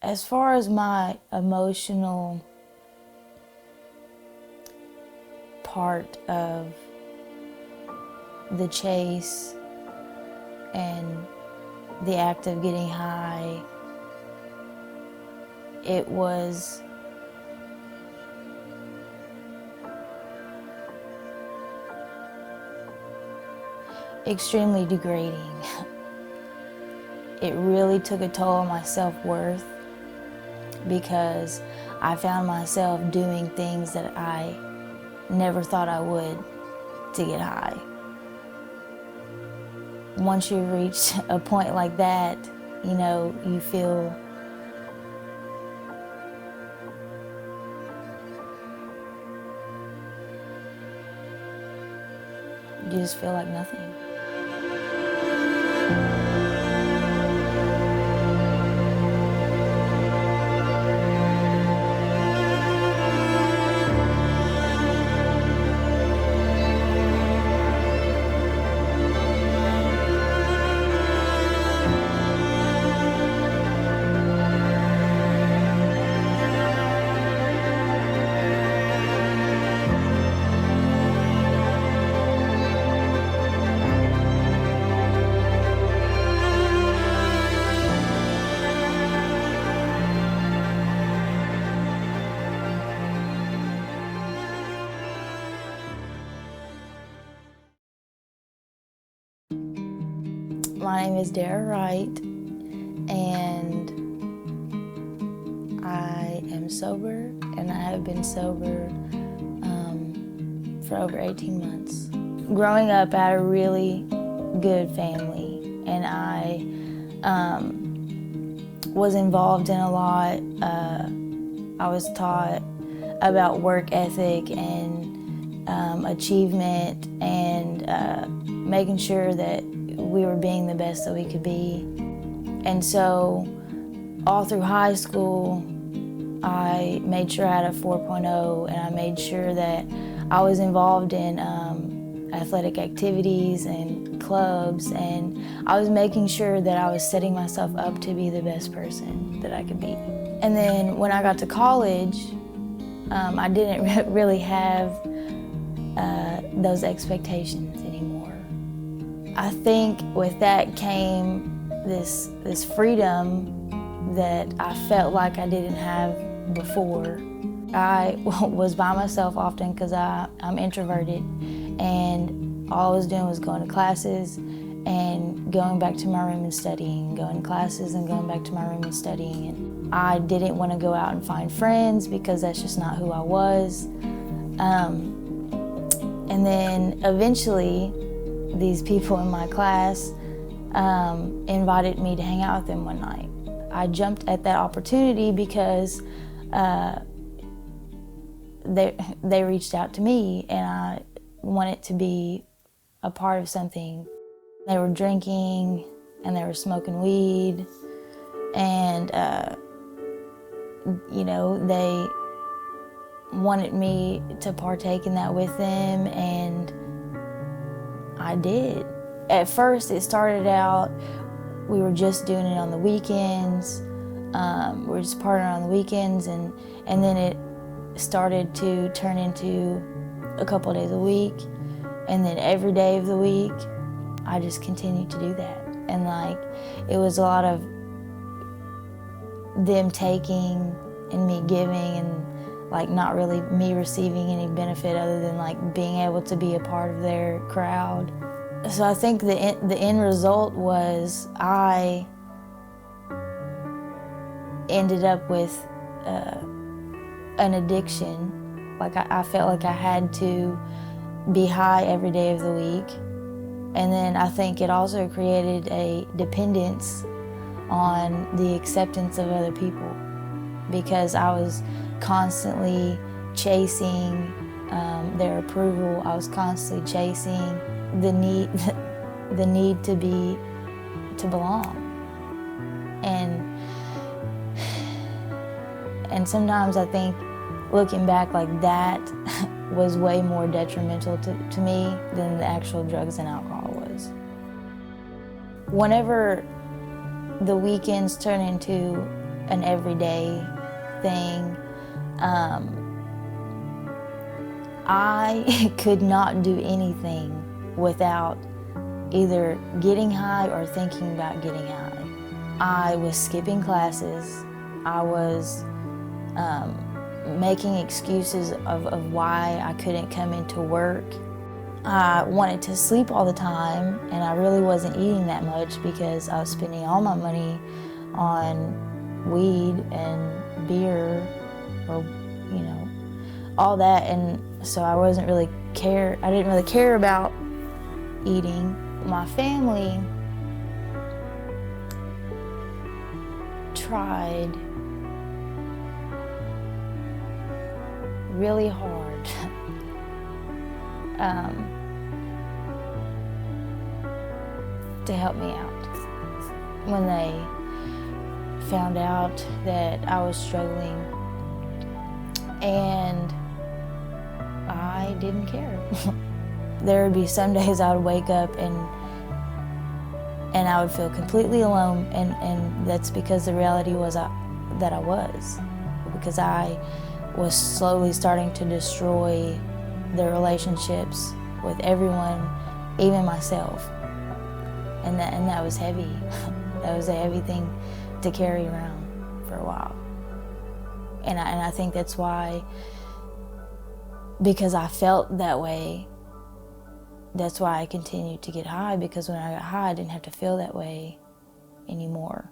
As far as my emotional part of the chase and the act of getting high, it was extremely degrading. It really took a toll on my self-worth because I found myself doing things that I never thought I would to get high. Once you reach a point like that, you know, you feel you just feel like nothing. My name is Dara Wright, and I am sober, and I have been sober for over 18 months. Growing up, I had a really good family, and I was involved in a lot. I was taught about work ethic and achievement and making sure that we were being the best that we could be. And so all through high school, I made sure I had a 4.0, and I made sure that I was involved in athletic activities and clubs, and I was making sure that I was setting myself up to be the best person that I could be. And then when I got to college, I didn't really have those expectations anymore. I think with that came this freedom that I felt like I didn't have before. I was by myself often because I'm introverted, and all I was doing was going to classes and going back to my room and studying, going to classes and going back to my room and studying. And I didn't want to go out and find friends because that's just not who I was. And then eventually, these people in my class invited me to hang out with them one night. I jumped at that opportunity because they reached out to me, and I wanted to be a part of something. They were drinking and they were smoking weed, and you know, they wanted me to partake in that with them, and I did. At first, it started out, we were just doing it on the weekends. We were just partying on the weekends, and then it started to turn into a couple of days a week, and then every day of the week, I just continued to do that. And like, it was a lot of them taking and me giving, and like not really me receiving any benefit other than like being able to be a part of their crowd. So I think the end result was I ended up with an addiction. Like I felt like I had to be high every day of the week. And then I think it also created a dependence on the acceptance of other people, because I was constantly chasing their approval. I was constantly chasing the need to belong. And sometimes I think, looking back, like that was way more detrimental to me than the actual drugs and alcohol was. Whenever the weekends turn into an everyday thing. I could not do anything without either getting high or thinking about getting high. I was skipping classes. I was making excuses of why I couldn't come into work. I wanted to sleep all the time, and I really wasn't eating that much because I was spending all my money on weed and beer, or all that, and so I didn't really care about eating. My family tried really hard to help me out. When they found out that I was struggling, and I didn't care. There would be some days I would wake up and I would feel completely alone, and that's because the reality was that I was, because I was slowly starting to destroy the relationships with everyone, even myself, and that was heavy. That was a heavy thing to carry around for a while, and I think that's why, because I felt that way. That's why I continued to get high, because when I got high, I didn't have to feel that way anymore.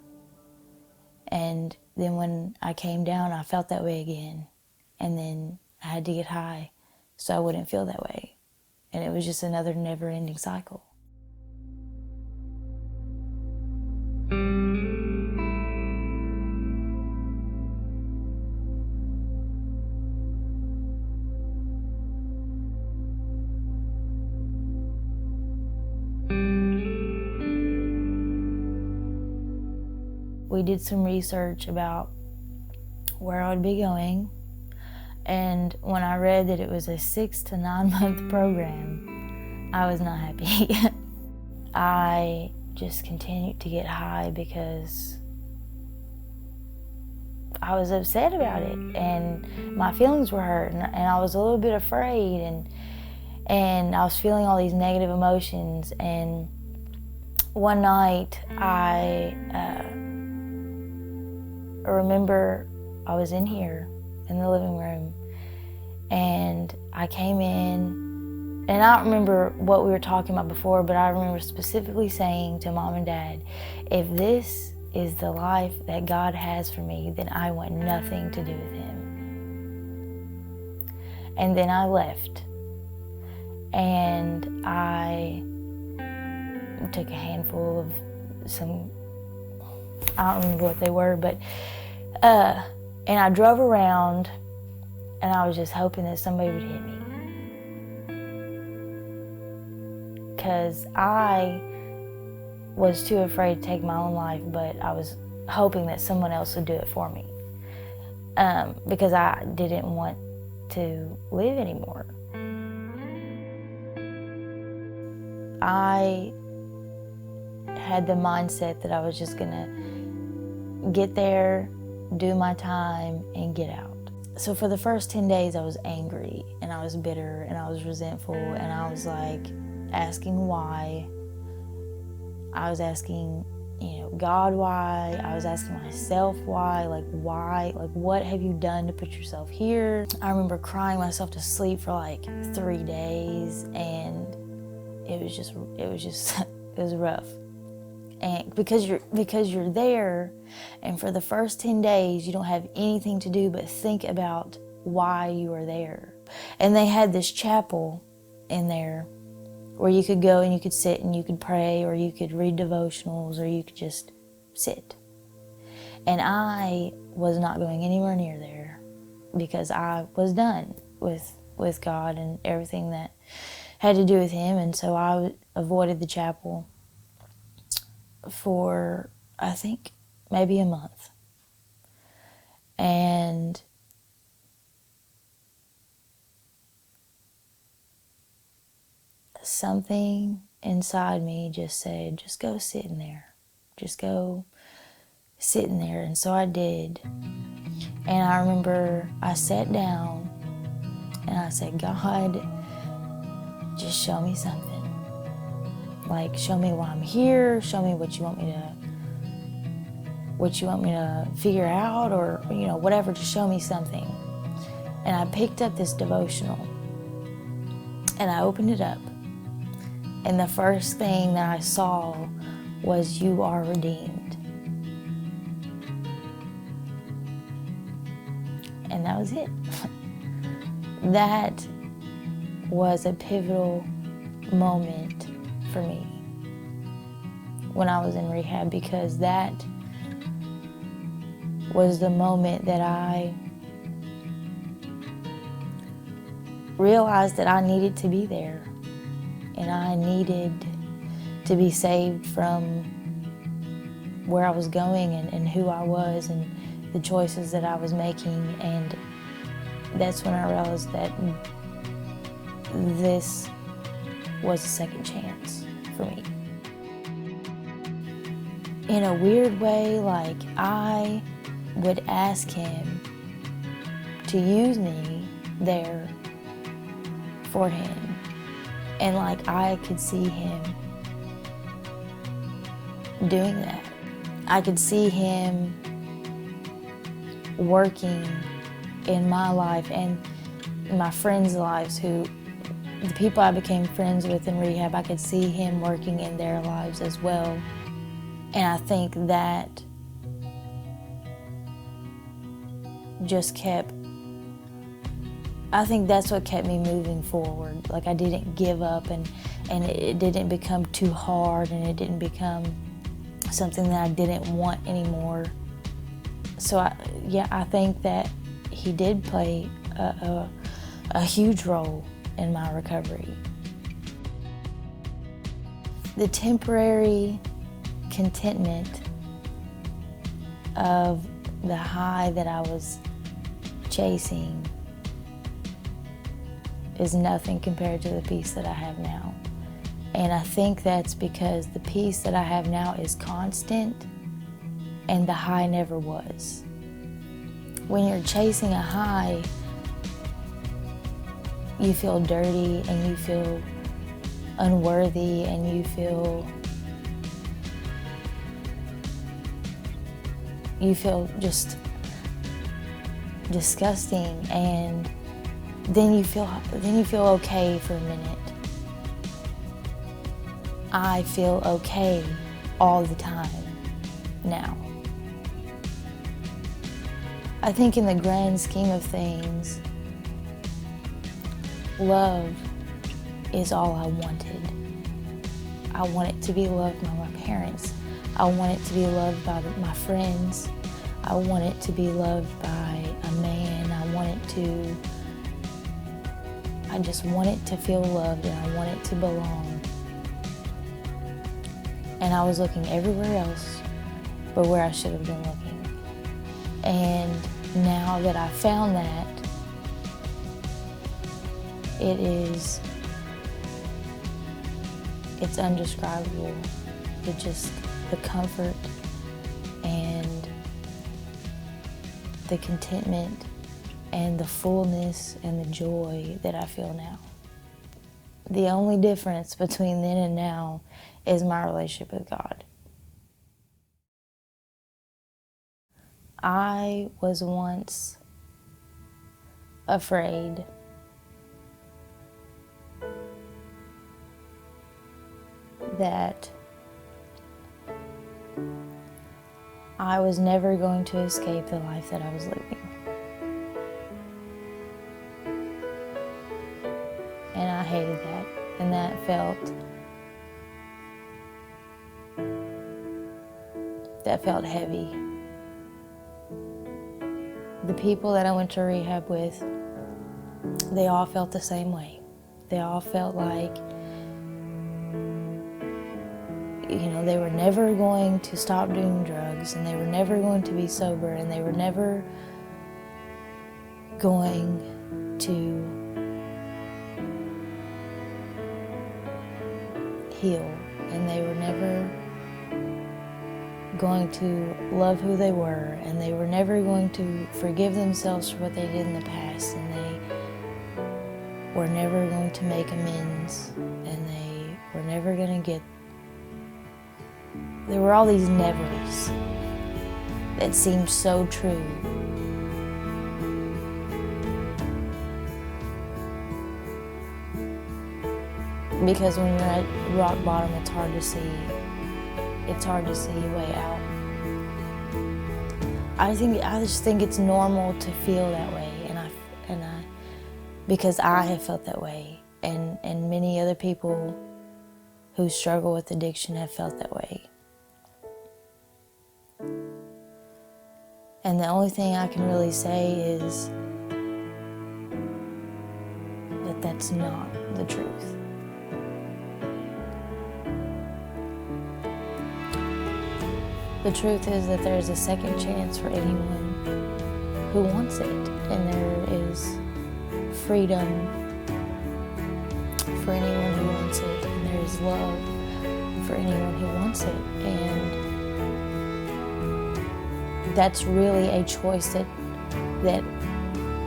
And then when I came down, I felt that way again. And then I had to get high so I wouldn't feel that way. And it was just another never-ending cycle. We did some research about where I would be going, and when I read that it was a 6 to 9 month program, I was not happy. I just continued to get high because I was upset about it, and my feelings were hurt, and I was a little bit afraid, and I was feeling all these negative emotions. And one night I remember I was in here in the living room, and I came in, and I don't remember what we were talking about before, but I remember specifically saying to Mom and Dad, if this is the life that God has for me, then I want nothing to do with Him. And then I left, and I took a handful of some, I don't remember what they were, but and I drove around, and I was just hoping that somebody would hit me, because I was too afraid to take my own life, but I was hoping that someone else would do it for me, because I didn't want to live anymore. I had the mindset that I was just gonna get there, do my time, and get out. So for the first 10 days, I was angry, and I was bitter, and I was resentful, and I was like asking why. I was asking, God why. I was asking myself why, why, what have you done to put yourself here? I remember crying myself to sleep for like 3 days, and it was rough. And because you're there, and for the first 10 days, you don't have anything to do but think about why you are there. And they had this chapel in there where you could go and you could sit and you could pray, or you could read devotionals, or you could just sit. And I was not going anywhere near there because I was done with God and everything that had to do with Him. And so I avoided the chapel for, I think, maybe a month. And something inside me just said, just go sit in there. Just go sitting there, and so I did. And I remember I sat down and I said, God, just show me something. Like, show me why I'm here, show me what you want me to figure out, or, whatever, just show me something. And I picked up this devotional and I opened it up. And the first thing that I saw was, you are redeemed. And that was it. That was a pivotal moment for me when I was in rehab, because that was the moment that I realized that I needed to be there, and I needed to be saved from where I was going and who I was and the choices that I was making. And that's when I realized that this was a second chance for me. In a weird way, like, I would ask him to use me there for him. And like, I could see him doing that. I could see him working in my life and my friends' lives, the people I became friends with in rehab, I could see him working in their lives as well. And I think that that's what kept me moving forward. Like, I didn't give up, and it didn't become too hard, and it didn't become something that I didn't want anymore. So I think that he did play a huge role in my recovery. The temporary contentment of the high that I was chasing is nothing compared to the peace that I have now. And I think that's because the peace that I have now is constant, and the high never was. When you're chasing a high, you feel dirty, and you feel unworthy, and you feel just disgusting, and then you feel okay for a minute. I feel okay all the time now. I think in the grand scheme of things, love is all I wanted. I wanted to be loved by my parents. I wanted to be loved by my friends. I wanted to be loved by a man. I just wanted to feel loved, and I wanted to belong. And I was looking everywhere else but where I should have been looking. And now that I found that, it's undescribable. The comfort and the contentment and the fullness and the joy that I feel now. The only difference between then and now is my relationship with God. I was once afraid that I was never going to escape the life that I was living. And I hated that, and that felt heavy. The people that I went to rehab with, they all felt the same way. They all felt like, they were never going to stop doing drugs, and they were never going to be sober, and they were never going to heal, and they were never going to love who they were, and they were never going to forgive themselves for what they did in the past, and they were never going to make amends, and they were never going to get... There were all these nevers that seemed so true. Because when you're at rock bottom, it's hard to see a way out. I just think it's normal to feel that way, because I have felt that way, and many other people who struggle with addiction have felt that way. And the only thing I can really say is that that's not the truth. The truth is that there is a second chance for anyone who wants it, and there is freedom for anyone who wants it, and there is love for anyone who wants it, and that's really a choice that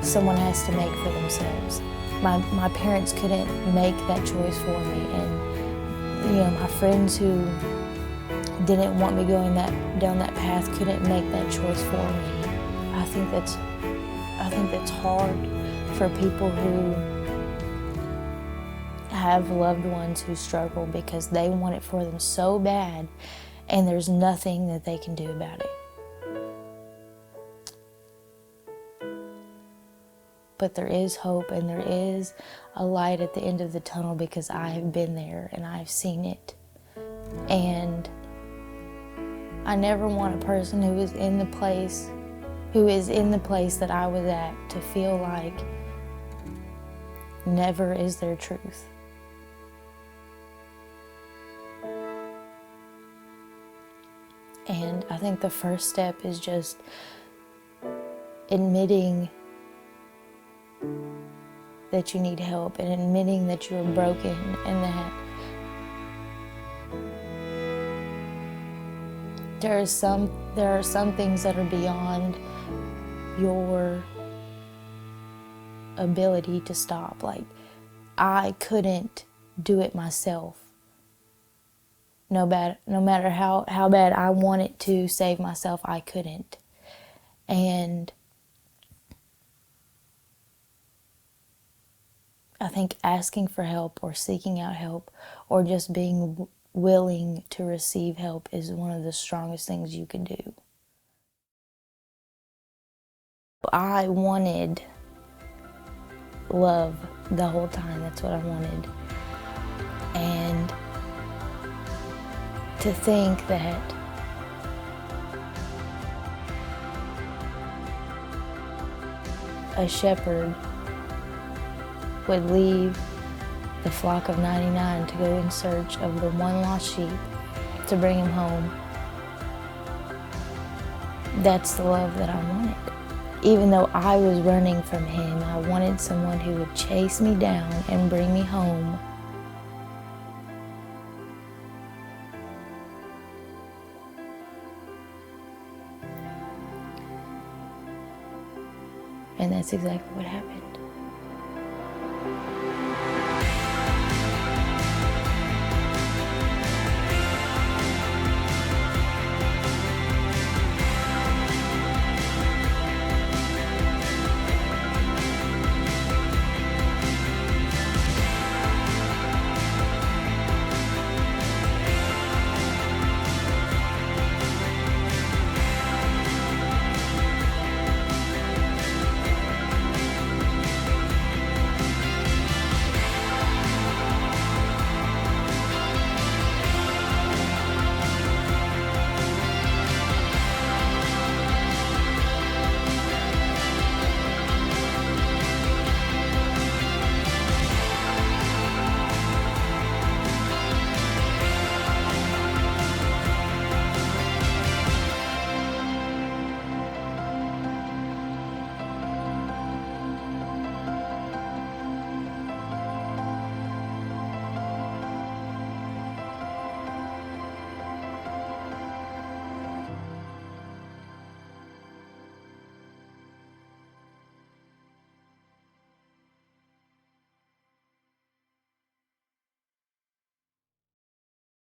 someone has to make for themselves. My parents couldn't make that choice for me, and my friends who didn't want me going down that path couldn't make that choice for me. I think that's hard for people who have loved ones who struggle because they want it for them so bad, and there's nothing that they can do about it. But there is hope, and there is a light at the end of the tunnel, because I have been there and I've seen it. And I never want a person who is in the place that I was at to feel like never is their truth. And I think the first step is just admitting that you need help, and admitting that you're broken, and that there are some things that are beyond your ability to stop. Like, I couldn't do it myself. No matter how bad I wanted to save myself, I couldn't. And I think asking for help, or seeking out help, or just being willing to receive help is one of the strongest things you can do. I wanted love the whole time. That's what I wanted. And to think that a shepherd would leave the flock of 99 to go in search of the one lost sheep to bring him home. That's the love that I wanted. Even though I was running from him, I wanted someone who would chase me down and bring me home. And that's exactly what happened.